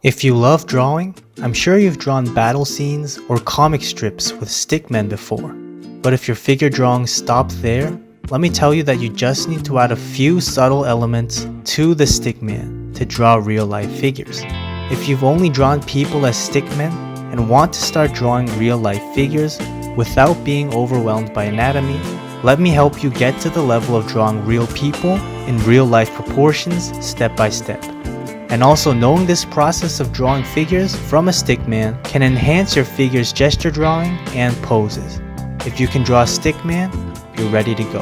If you love drawing, I'm sure you've drawn battle scenes or comic strips with stickmen before. But if your figure drawings stop there, let me tell you that you just need to add a few subtle elements to the stickman to draw real life figures. If you've only drawn people as stickmen and want to start drawing real life figures without being overwhelmed by anatomy, let me help you get to the level of drawing real people in real life proportions step by step. And also, knowing this process of drawing figures from a stickman can enhance your figure's gesture drawing and poses. If you can draw a stickman, you're ready to go.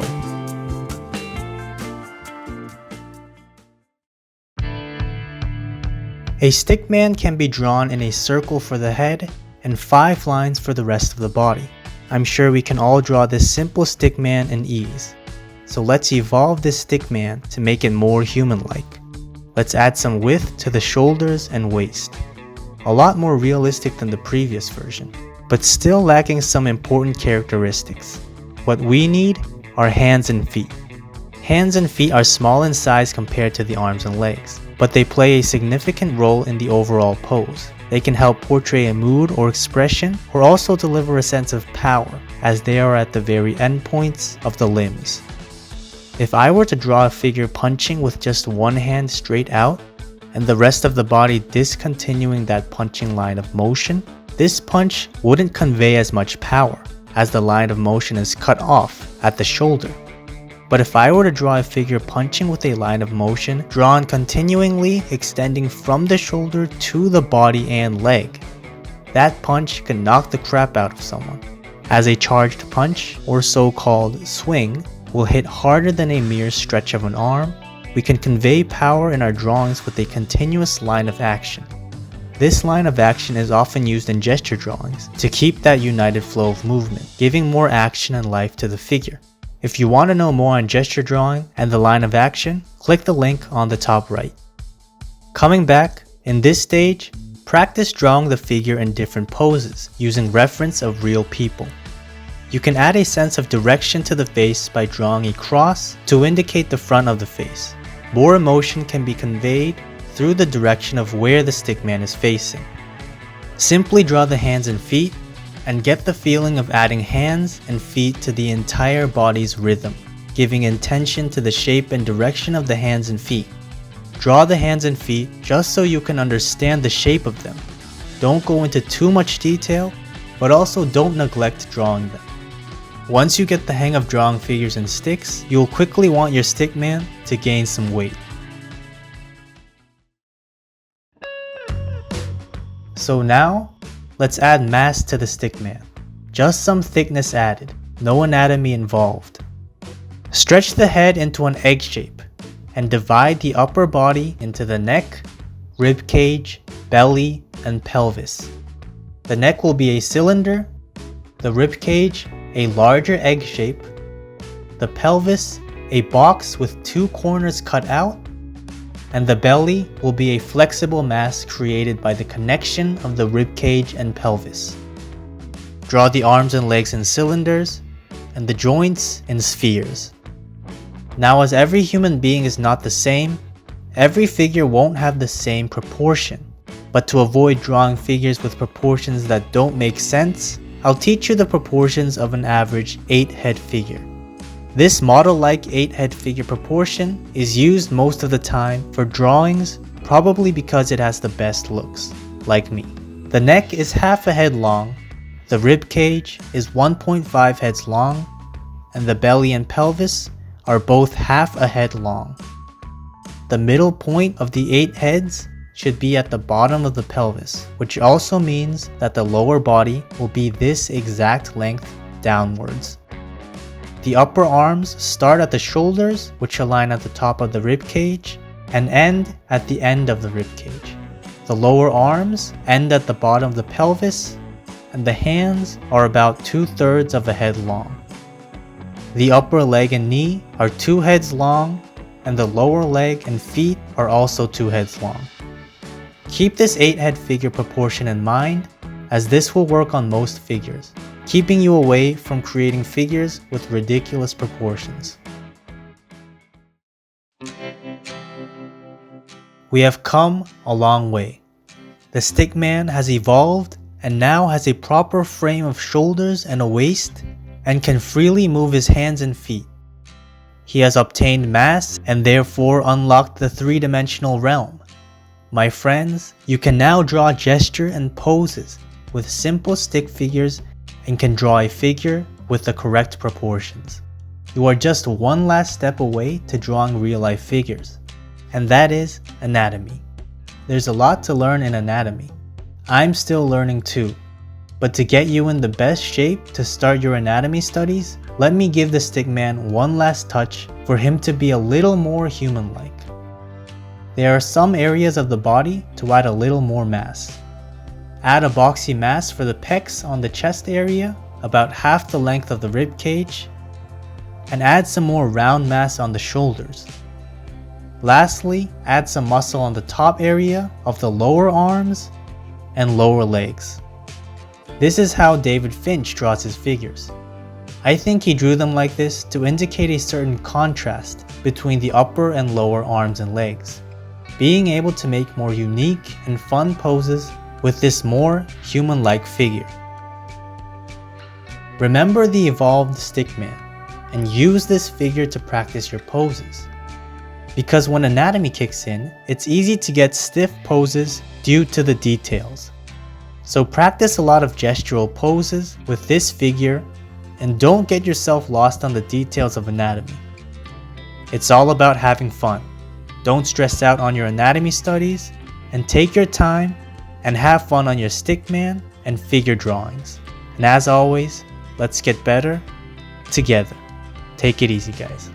A stickman can be drawn in a circle for the head and 5 lines for the rest of the body. I'm sure we can all draw this simple stickman in ease. So let's evolve this stickman to make it more human-like. Let's add some width to the shoulders and waist. A lot more realistic than the previous version, but still lacking some important characteristics. What we need are hands and feet. Hands and feet are small in size compared to the arms and legs, but they play a significant role in the overall pose. They can help portray a mood or expression, or also deliver a sense of power, as they are at the very end points of the limbs. If I were to draw a figure punching with just one hand straight out, and the rest of the body discontinuing that punching line of motion, this punch wouldn't convey as much power, as the line of motion is cut off at the shoulder. But if I were to draw a figure punching with a line of motion drawn continually extending from the shoulder to the body and leg, that punch could knock the crap out of someone, as a charged punch, or so-called swing, will hit harder than a mere stretch of an arm. We can convey power in our drawings with a continuous line of action. This line of action is often used in gesture drawings to keep that united flow of movement, giving more action and life to the figure. If you want to know more on gesture drawing and the line of action, click the link on the top right. Coming back, in this stage, practice drawing the figure in different poses using reference of real people. You can add a sense of direction to the face by drawing a cross to indicate the front of the face. More emotion can be conveyed through the direction of where the stickman is facing. Simply draw the hands and feet and get the feeling of adding hands and feet to the entire body's rhythm, giving intention to the shape and direction of the hands and feet. Draw the hands and feet just so you can understand the shape of them. Don't go into too much detail, but also don't neglect drawing them. Once you get the hang of drawing figures in sticks, you'll quickly want your stickman to gain some weight. So now, let's add mass to the stickman. Just some thickness added, no anatomy involved. Stretch the head into an egg shape and divide the upper body into the neck, rib cage, belly, and pelvis. The neck will be a cylinder, the rib cage a larger egg shape, the pelvis a box with 2 corners cut out, and the belly will be a flexible mass created by the connection of the rib cage and pelvis. Draw the arms and legs in cylinders, and the joints in spheres. Now, as every human being is not the same, every figure won't have the same proportion. But to avoid drawing figures with proportions that don't make sense, I'll teach you the proportions of an average 8-head figure. This model-like 8-head figure proportion is used most of the time for drawings, probably because it has the best looks, like me. The neck is half a head long, the rib cage is 1.5 heads long, and the belly and pelvis are both half a head long. The middle point of the 8 heads should be at the bottom of the pelvis, which also means that the lower body will be this exact length downwards. The upper arms start at the shoulders, which align at the top of the rib cage, and end at the end of the rib cage. The lower arms end at the bottom of the pelvis, and the hands are about 2/3 of a head long. The upper leg and knee are 2 heads long, and the lower leg and feet are also 2 heads long. Keep this 8-head figure proportion in mind, as this will work on most figures, keeping you away from creating figures with ridiculous proportions. We have come a long way. The stickman has evolved and now has a proper frame of shoulders and a waist and can freely move his hands and feet. He has obtained mass and therefore unlocked the three-dimensional realm. My friends, you can now draw gesture and poses with simple stick figures and can draw a figure with the correct proportions. You are just one last step away to drawing real-life figures, and that is anatomy. There's a lot to learn in anatomy. I'm still learning too, but to get you in the best shape to start your anatomy studies, let me give the stickman one last touch for him to be a little more human-like. There are some areas of the body to add a little more mass. Add a boxy mass for the pecs on the chest area, about half the length of the rib cage, and add some more round mass on the shoulders. Lastly, add some muscle on the top area of the lower arms and lower legs. This is how David Finch draws his figures. I think he drew them like this to indicate a certain contrast between the upper and lower arms and legs, being able to make more unique and fun poses with this more human-like figure. Remember the evolved stickman and use this figure to practice your poses. Because when anatomy kicks in, it's easy to get stiff poses due to the details. So practice a lot of gestural poses with this figure and don't get yourself lost on the details of anatomy. It's all about having fun. Don't stress out on your anatomy studies and take your time and have fun on your stickman and figure drawings. And as always, let's get better together. Take it easy, guys.